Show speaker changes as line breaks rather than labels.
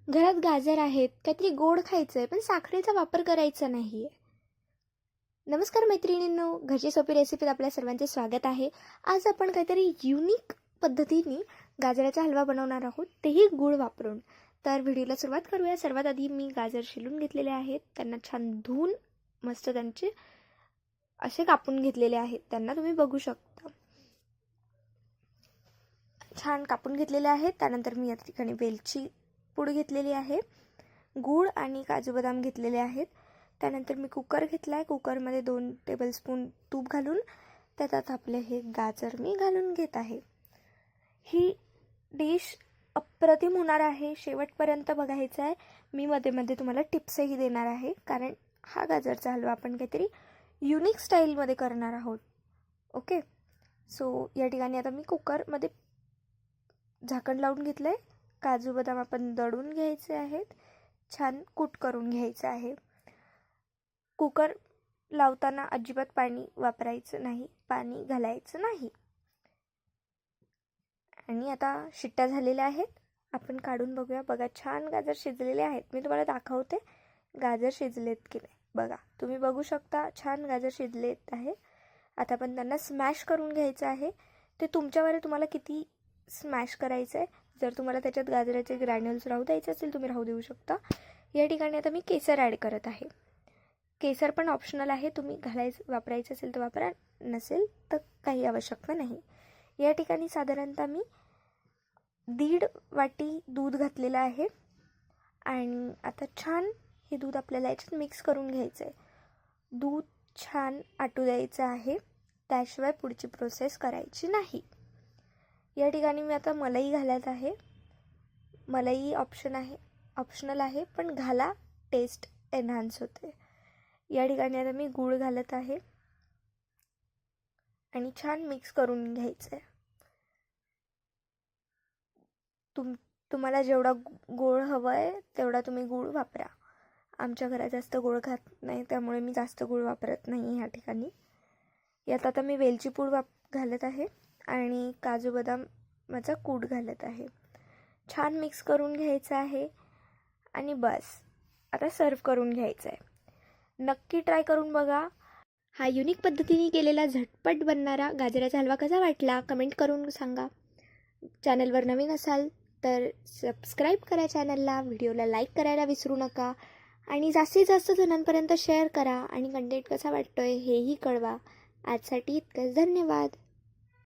घरात गाजर आहेत, काहीतरी गोड खायचं आहे, पण साखरेचा वापर करायचा नाही आहे. नमस्कार मैत्रिणींनो, घरची सोपी रेसिपीत आपल्या सर्वांचे स्वागत आहे. आज आपण काहीतरी युनिक पद्धतीने गाजराचा हलवा बनवणार आहोत, तेही गूळ वापरून. तर व्हिडिओला सुरुवात करूया. सर्वात आधी मी गाजर शिलून घेतलेले आहेत, त्यांना छान धुवून मस्त त्यांचे असे कापून घेतलेले आहेत. त्यांना तुम्ही बघू शकता, छान कापून घेतलेले आहेत. त्यानंतर मी या ठिकाणी वेलची पूड घेतलेली आहे, गूळ आणि काजू बदाम घेतलेले आहेत. त्यानंतर मी कुकर घेतला आहे. कुकरमध्ये 2 टेबलस्पून तूप घालून त्यात आपले हे गाजर मी घालून घेत आहे. ही डिश अप्रतिम होणार आहे, शेवटपर्यंत बघायचं आहे. मी मध्ये मध्ये तुम्हाला टिप्सही देणार आहे, कारण हा गाजरचा हलवा आपण काहीतरी युनिक स्टाईलमध्ये करणार आहोत. ओके, सो या ठिकाणी आता मी कुकरमध्ये झाकण लावून घेतलं आहे. काजू बदाम आपण दळून घ्यायचे आहेत, छान कूट करून घ्यायचं आहे. कुकर लावताना अजिबात पाणी वापरायचं नाही, पाणी घालायचं नाही. आणि आता शिट्ट्या झालेल्या आहेत, आपण काढून बघूया. बघा, छान गाजर शिजलेले आहेत. मी तुम्हाला दाखवते गाजर शिजलेत की नाही. बघा, तुम्ही बघू शकता, छान गाजर शिजलेत आहे. आता आपण त्यांना स्मॅश करून घ्यायचं आहे. ते तुमच्यावर आहे, तुम्हाला किती स्मॅश करायचं आहे. जर तुम्हाला त्याच्यात गाजराचे ग्रॅन्युल्स राहू द्यायचे असेल, तुम्ही राहू देऊ शकता. या ठिकाणी आता मी केसर ॲड करत आहे. केसर पण ऑप्शनल आहे, तुम्ही वापरायचं असेल तर वापरा, नसेल तर काही आवश्यकता नाही. या ठिकाणी साधारणतः मी 1.5 वाटी दूध घातलेलं आहे. आणि आता छान हे दूध आपल्याला याच्यात मिक्स करून घ्यायचं आहे. दूध छान आटू द्यायचं आहे, त्याशिवाय पुढची प्रोसेस करायची नाही. या ठिकाणी मी आता मलाई घालत आहे. मलाई ऑप्शनल आहे, पण घाला, टेस्ट एनहान्स होते. या ठिकाणी आता मी गूळ घालत आहे आणि छान मिक्स करून घ्यायचं आहे. तुम्हाला जेवढा गोड हवं आहे तेवढा तुम्ही गूळ वापरा. आमच्या घरात जास्त गोड खात नाही, त्यामुळे मी जास्त गूळ वापरत नाही या ठिकाणी. यात आता मी वेलची पूड घालत आहे आणि काजू बदामाचा कूट घालत आहे. छान मिक्स करून घ्यायचं आहे आणि बस, आता सर्व करून घ्यायचं आहे. नक्की ट्राय करून बघा. हा युनिक पद्धतीने केलेला झटपट बनणारा गाजराचा हलवा कसा वाटला कमेंट करून सांगा. चॅनलवर नवीन असाल तर सबस्क्राईब करा चॅनलला, व्हिडिओला लाईक करायला विसरू नका आणि जास्तीत जास्त जणांपर्यंत शेअर करा आणि कंटेंट कसा वाटतोय हेही कळवा. आजसाठी इतकंच, धन्यवाद.